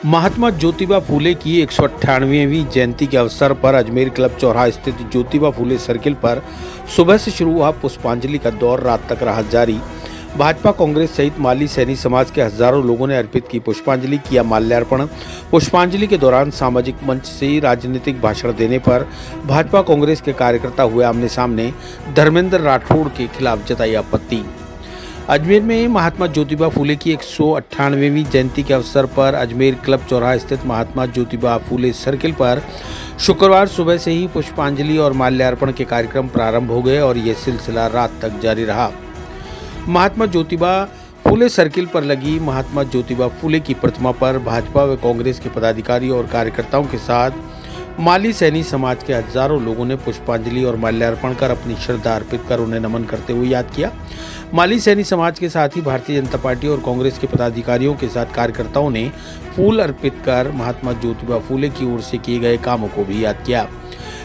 महात्मा ज्योतिबा फूले की 198वीं जयंती के अवसर पर अजमेर क्लब चौराहा स्थित ज्योतिबा फूले सर्किल पर सुबह से शुरू हुआ पुष्पांजलि का दौर रात तक रहा जारी। भाजपा, कांग्रेस सहित माली सैनी समाज के हजारों लोगों ने अर्पित की पुष्पांजलि, किया माल्यार्पण। पुष्पांजलि के दौरान सामाजिक मंच से राजनीतिक भाषण देने पर भाजपा कांग्रेस के कार्यकर्ता हुए आमने सामने। धर्मेंद्र राठौड़ के खिलाफ जताई आपत्ति। अजमेर में महात्मा ज्योतिबा फूले की 198वीं जयंती के अवसर पर अजमेर क्लब चौराहा स्थित महात्मा ज्योतिबा फूले सर्किल पर शुक्रवार सुबह से ही पुष्पांजलि और माल्यार्पण के कार्यक्रम प्रारंभ हो गए और यह सिलसिला रात तक जारी रहा। महात्मा ज्योतिबा फूले सर्किल पर लगी महात्मा ज्योतिबा फूले की प्रतिमा पर भाजपा व कांग्रेस के पदाधिकारी और कार्यकर्ताओं के साथ माली सैनी समाज के हजारों लोगों ने पुष्पांजलि और माल्यार्पण कर अपनी श्रद्धा अर्पित कर उन्हें नमन करते हुए याद किया। माली सैनी समाज के साथ ही भारतीय जनता पार्टी और कांग्रेस के पदाधिकारियों के साथ कार्यकर्ताओं ने फूल अर्पित कर महात्मा ज्योतिबा फूले की ओर से किए गए कामों को भी याद किया।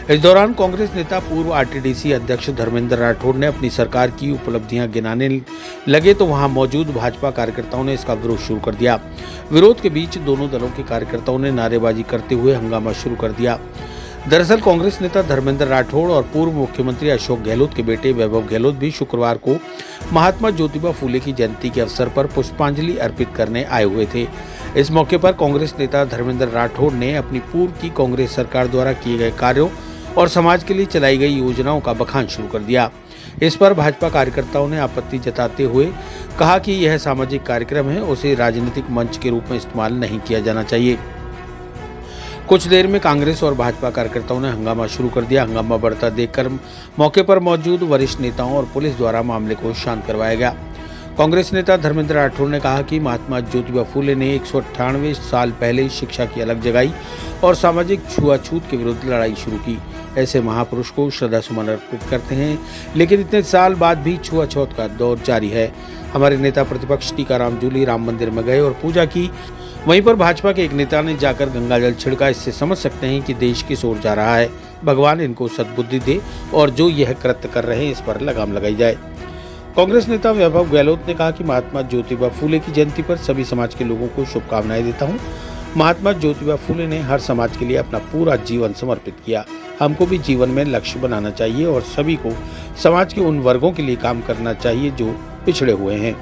इस दौरान कांग्रेस नेता पूर्व आरटीडीसी अध्यक्ष धर्मेंद्र राठौड़ ने अपनी सरकार की उपलब्धियां गिनाने लगे तो वहां मौजूद भाजपा कार्यकर्ताओं ने इसका विरोध शुरू कर दिया। विरोध के बीच दोनों दलों के कार्यकर्ताओं ने नारेबाजी करते हुए हंगामा शुरू कर दिया। दरअसल कांग्रेस नेता धर्मेंद्र राठौड़ और पूर्व मुख्यमंत्री अशोक गहलोत के बेटे वैभव गहलोत भी शुक्रवार को महात्मा ज्योतिबा फूले की जयंती के अवसर पर पुष्पांजलि अर्पित करने आए हुए थे। इस मौके पर कांग्रेस नेता धर्मेंद्र राठौड़ ने अपनी पूर्व की कांग्रेस सरकार द्वारा किए गए कार्यों और समाज के लिए चलाई गई योजनाओं का बखान शुरू कर दिया। इस पर भाजपा कार्यकर्ताओं ने आपत्ति जताते हुए कहा कि यह सामाजिक कार्यक्रम है, उसे राजनीतिक मंच के रूप में इस्तेमाल नहीं किया जाना चाहिए। कुछ देर में कांग्रेस और भाजपा कार्यकर्ताओं ने हंगामा शुरू कर दिया। हंगामा बढ़ता देखकर मौके पर मौजूद वरिष्ठ नेताओं और पुलिस द्वारा मामले को शांत करवाया गया। कांग्रेस नेता धर्मेंद्र राठौड़ ने कहा कि महात्मा ज्योतिबा फूले ने 198 साल पहले शिक्षा की अलग जगाई और सामाजिक छुआछूत के विरुद्ध लड़ाई शुरू की। ऐसे महापुरुष को श्रद्धा सुमन अर्पित करते हैं, लेकिन इतने साल बाद भी छुआछूत का दौर जारी है। हमारे नेता प्रतिपक्ष टीकाराम जूली राम मंदिर में गए और पूजा की। वहीं पर भाजपा के एक नेता ने जाकर गंगाजल छिड़का। इससे समझ सकते हैं कि देश किस ओर जा रहा है। भगवान इनको सद्बुद्धि दे और जो यह कृत्य कर रहे हैं इस पर लगाम लगाई जाए। कांग्रेस नेता वैभव गहलोत ने कहा कि महात्मा ज्योतिबा फूले की जयंती पर सभी समाज के लोगों को शुभकामनाएं देता हूं। महात्मा ज्योतिबा फूले ने हर समाज के लिए अपना पूरा जीवन समर्पित किया। हमको भी जीवन में लक्ष्य बनाना चाहिए और सभी को समाज के उन वर्गों के लिए काम करना चाहिए जो पिछड़े हुए हैं।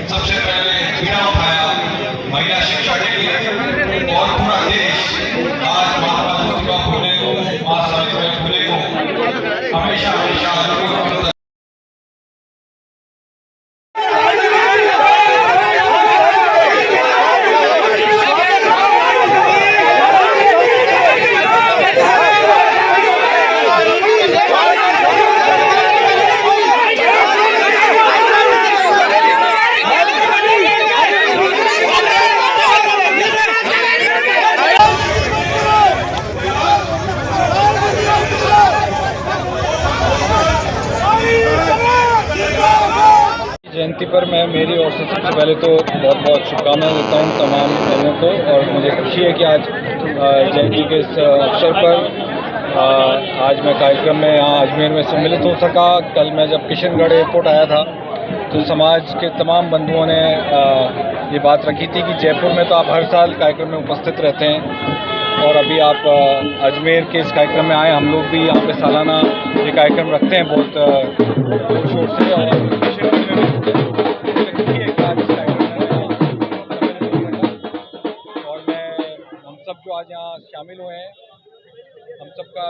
सबसे पहले बीड़ा उठाया महिला शिक्षा के लिए और पूरा देश आज महात्मा ज्योतिबा फूले को, मां सावित्रीबाई फूले को हमेशा हमेशा जयंती पर मैं मेरी ओर से सबसे पहले तो बहुत बहुत शुभकामनाएं देता हूं तमाम लोगों को। और मुझे खुशी है कि आज जयंती के इस अवसर पर आज मैं कार्यक्रम में यहाँ अजमेर में सम्मिलित हो सका। कल मैं जब किशनगढ़ एयरपोर्ट आया था तो समाज के तमाम बंधुओं ने ये बात रखी थी कि जयपुर में तो आप हर साल कार्यक्रम में उपस्थित रहते हैं और अभी आप अजमेर के इस कार्यक्रम में आए। हम लोग भी यहाँ पे सालाना ये कार्यक्रम रखते हैं बहुत शोर से और मैं हम सब जो आज यहाँ शामिल हुए हैं, हम सबका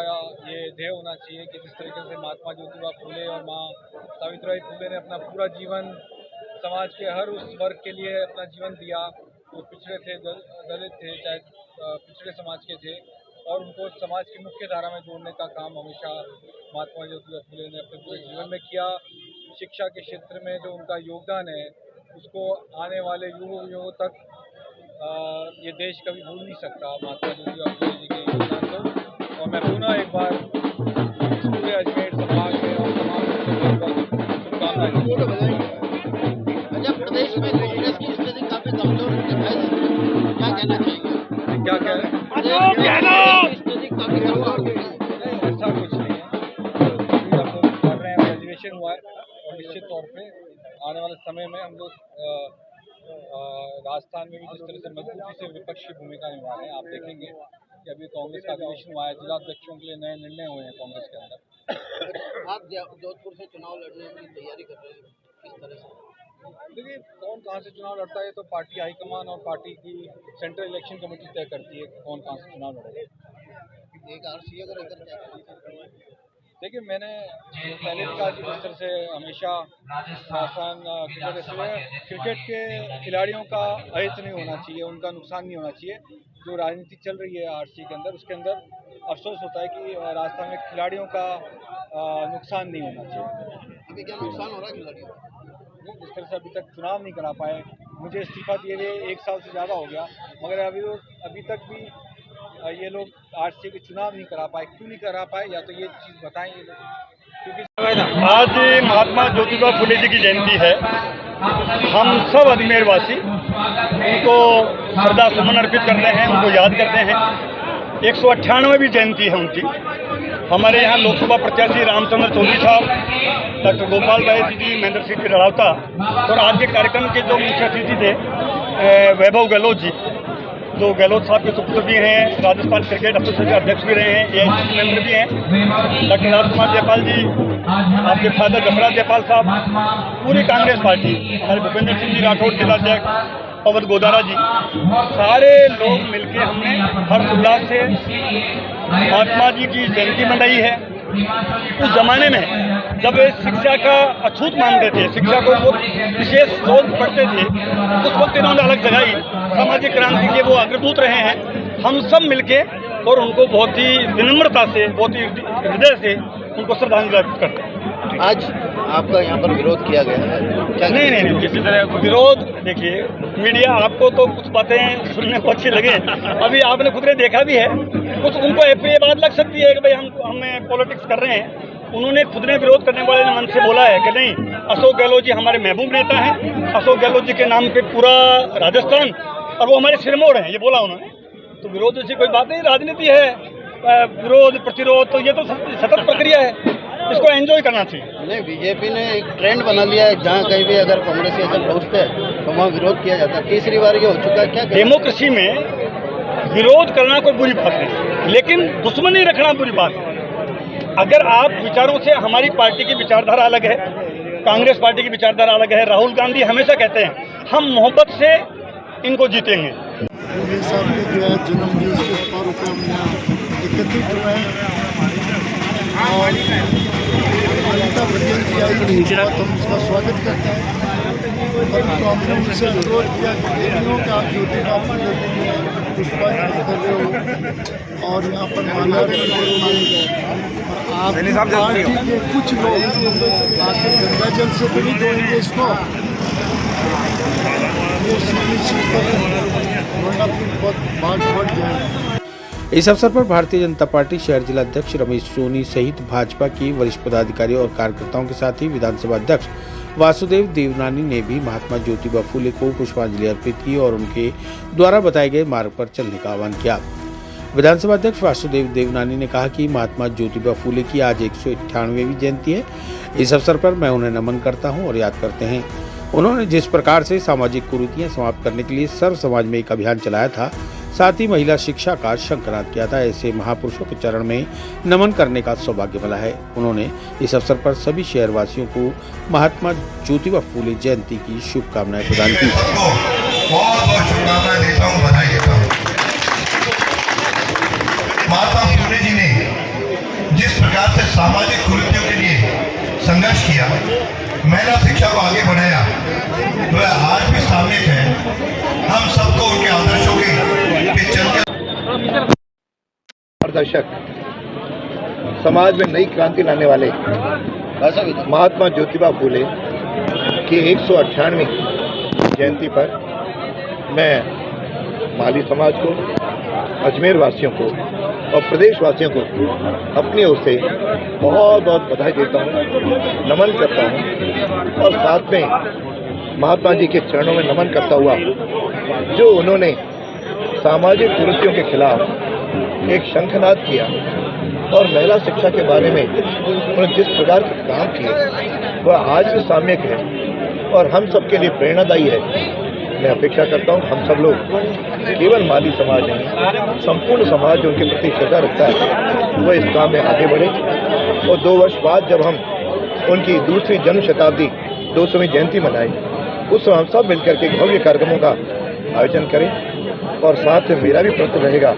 ये ध्येय होना चाहिए कि जिस तरीके से महात्मा ज्योतिबा फूले और माँ सावित्रीबाई फूले ने अपना पूरा जीवन समाज के हर उस वर्ग के लिए अपना जीवन दिया, वो पिछड़े थे, दलित थे, चाहे पिछड़े समाज के थे, और उनको समाज की मुख्य धारा में जोड़ने का काम हमेशा महात्मा ज्योतिबा फूले ने अपने पूरे जीवन में किया। शिक्षा के क्षेत्र में जो उनका योगदान है उसको आने वाले युगों तक ये देश कभी भूल नहीं सकता महात्मा ज्योतिबा फूले जी के योगदान को। और मैं पुनः एक बार इस पूरे अजमेर समाज में और तमाम शुभकामनाएं। अच्छा, प्रदेश में कांग्रेस की स्थिति काफी कमजोर दिखाई देती है, क्या कहना चाहिए? क्या कह रहे हैं? स्थिति काफी कमजोर ऐसा कुछ नहीं है। इलेक्शन हुआ है और निश्चित तौर पे आने वाले समय में हम लोग राजस्थान में भी जिस तरह से मजबूती से विपक्ष की भूमिका निभा रहे हैं, आप देखेंगे कि अभी कांग्रेस का अधिवेशन हुआ है, जिलाध्यक्षों के लिए नए निर्णय हुए हैं कांग्रेस के अंदर। आप जोधपुर से चुनाव लड़ने की तैयारी कर रहे हैं, किस तरह से? देखिए, कौन कहाँ से चुनाव लड़ता है तो पार्टी हाईकमान और पार्टी की सेंट्रल इलेक्शन कमेटी तय करती है कि कौन कहाँ से चुनाव लड़ेगा। एक आरसीए को लेकर क्या कहना चाहते हैं? देखिए, मैंने पहले भी कहा कि जिस तरह से हमेशा राजस्थान क्रिकेट के खिलाड़ियों का अहित नहीं होना चाहिए, उनका नुकसान नहीं होना चाहिए। जो राजनीति चल रही है आरसीए के अंदर, उसके अंदर अफसोस होता है कि राजस्थान में खिलाड़ियों का नुकसान नहीं होना चाहिए। अभी क्या नुकसान हो रहा है खिलाड़ियों का? जिस तरह से अभी तक चुनाव नहीं करा पाए, मुझे इस्तीफा दिए हुए 1 साल से ज़्यादा हो गया, मगर अभी तक भी ये लोग आरसीए के चुनाव नहीं करा पाए। क्यों नहीं करा पाए, या तो ये चीज़ बताएं ये लोग, क्योंकि आज महात्मा ज्योतिबा फुले जी की जयंती है। हम सब अजमेर वासी उनको श्रद्धा सुमन अर्पित करते हैं, उनको याद करते हैं। 198वीं जयंती है उनकी। हमारे यहाँ लोकसभा प्रत्याशी रामचंद्र चौधरी साहब, डॉक्टर गोपाल भाई जी, महेंद्र सिंह जी रड़ावता और आज के कार्यक्रम के जो मुख्य अतिथि थे वैभव गहलोत जी, जो गहलोत साहब के सुपुत्र भी हैं, राजस्थान क्रिकेट एसोसिएशन के अध्यक्ष भी रहे हैं, एआईसीसी मेंबर भी हैं, डॉक्टर राजकुमार जयपाल जी, आपके फादर दशरथ जयपाल साहब, पूरी कांग्रेस पार्टी, हमारे भूपेंद्र सिंह जी राठौड़ जिलाध्यक्ष, पवन गोदारा जी, सारे लोग मिलके हमने हर्षोल्लास से महात्मा जी की जयंती मनाई है। उस जमाने में जब वे शिक्षा का अछूत मानते थे, शिक्षा को वो विशेष रोल पढ़ते थे, उस वक्त इन्होंने अलग जगाई, सामाजिक क्रांति के वो अग्रदूत रहे हैं। हम सब मिलके और उनको बहुत ही विनम्रता से, बहुत ही हृदय से उनको श्रद्धांजलि अर्पित करते हैं। आज आपका यहाँ पर विरोध किया गया है क्या? नहीं, किसी तरह विरोध, देखिए मीडिया आपको तो कुछ बातें सुनने को अच्छी लगे, अभी आपने खुद ने देखा भी है, कुछ उनको ये बात लग सकती है कि भाई हम पॉलिटिक्स कर रहे हैं। उन्होंने खुद ने विरोध करने वाले ने मन से बोला है कि नहीं, अशोक गहलोत जी हमारे महबूब नेता हैं, अशोक गहलोत जी के नाम पे पूरा राजस्थान और वो हमारे सिरमौर हैं, ये बोला उन्होंने। तो विरोध जैसी कोई बात नहीं, राजनीति है, विरोध प्रतिरोध तो ये तो सतत प्रक्रिया है, इसको एंजॉय करना चाहिए। नहीं, बीजेपी ने एक ट्रेंड बना लिया है, जहाँ कहीं भी अगर कांग्रेस ऐसा पहुँचते हैं तो वहाँ विरोध किया जाता है। तीसरी बार ये हो चुका है। क्या डेमोक्रेसी में विरोध करना कोई बुरी बात नहीं, लेकिन दुश्मनी रखना बुरी बात है। अगर आप विचारों से, हमारी पार्टी की विचारधारा अलग है, कांग्रेस पार्टी की विचारधारा अलग है। राहुल गांधी हमेशा कहते हैं हम मोहब्बत से इनको जीतेंगे। साहब के जो है जन्मदिन के तौर पर हमने एकत्रित हुए और अमिताभ बच्चन जी आई, तो हम उसका स्वागत करते हैं। परंतु हमने उनसे अनुरोध किया कि आप ज्योतिबा फुले पुष्पांजलि कर रहे हो और यहाँ पर माल्यार्पण करोगे, और आप पार्टी के कुछ लोग आके गंगा जल से भी नहीं धोएंगे इसको, ये सुनिश्चित करें वरना फिर बहुत भाग बढ़ जाएगा। इस अवसर पर भारतीय जनता पार्टी शहर जिला अध्यक्ष रमेश सोनी सहित भाजपा की वरिष्ठ पदाधिकारी और कार्यकर्ताओं के साथ ही विधानसभा अध्यक्ष वासुदेव देवनानी ने भी महात्मा ज्योतिबा फुले को पुष्पांजलि अर्पित की और उनके द्वारा बताए गए मार्ग पर चलने का आह्वान किया। विधानसभा अध्यक्ष वासुदेव देवनानी ने कहा कि महात्मा ज्योतिबा फुले की आज 198वीं जयंती है। इस अवसर पर मैं उन्हें नमन करता हूँ और याद करते हैं। उन्होंने जिस प्रकार से सामाजिक कुरीतियां समाप्त करने के लिए सर्व समाज में एक अभियान चलाया था, साथ ही महिला शिक्षा का शंखनाद किया था, ऐसे महापुरुषों के चरण में नमन करने का सौभाग्य मिला है। उन्होंने इस अवसर पर सभी शहरवासियों को महात्मा ज्योतिबा फुले जयंती की शुभकामनाएं प्रदान की। बहुत बहुत शुभकामनाएं देता हूँ, बधाई देता हूँ। महात्मा फुले जी ने जिस प्रकार से सामाजिक कुरीतियों के लिए संघर्ष किया, महिला शिक्षा को आगे बढ़ाया, तो आज भी सामने है। हम सबको उनके आदर्शों के चलते दर्शक समाज में नई क्रांति लाने वाले महात्मा ज्योतिबा फुले की 198वीं जयंती पर मैं माली समाज को, अजमेर वासियों को और प्रदेश वासियों को अपनी ओर से बहुत बहुत बधाई देता हूँ, नमन करता हूँ और साथ में महात्मा जी के चरणों में नमन करता हुआ जो उन्होंने सामाजिक कुरीतियों के खिलाफ एक शंखनाद किया, और महिला शिक्षा के बारे में उन्होंने जिस प्रकार के काम किए वह आज भी साम्यक है और हम सबके लिए प्रेरणादायी है। मैं अपेक्षा करता हूँ हम सब लोग केवल माली समाज नहीं, संपूर्ण समाज जो उनके प्रति श्रद्धा रखता है वह इस काम में आगे बढ़े और 2 वर्ष बाद जब हम उनकी दूसरी जन्म शताब्दी 200वीं जयंती मनाएं, उस समय हम सब मिलकर के भव्य कार्यक्रमों का आयोजन करें। और साथ में मेरा भी प्रयत्न रहेगा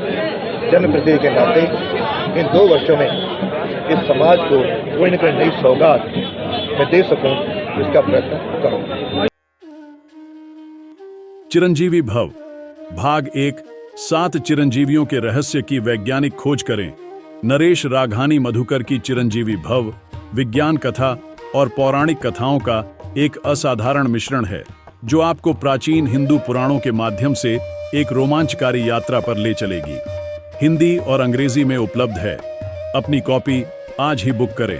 जनप्रतिनिधि के नाते इन 2 वर्षों में इस समाज को कोई न कोई नई सौगात मैं दे सकूं, इसका प्रयत्न करूं। चिरंजीवी भव भाग 1 7 चिरंजीवियों के रहस्य की वैज्ञानिक खोज करें। नरेश राघानी मधुकर की चिरंजीवी भव विज्ञान कथा और पौराणिक कथाओं का एक असाधारण मिश्रण है जो आपको प्राचीन हिंदू पुराणों के माध्यम से एक रोमांचकारी यात्रा पर ले चलेगी। हिंदी और अंग्रेजी में उपलब्ध है। अपनी कॉपी आज ही बुक करें।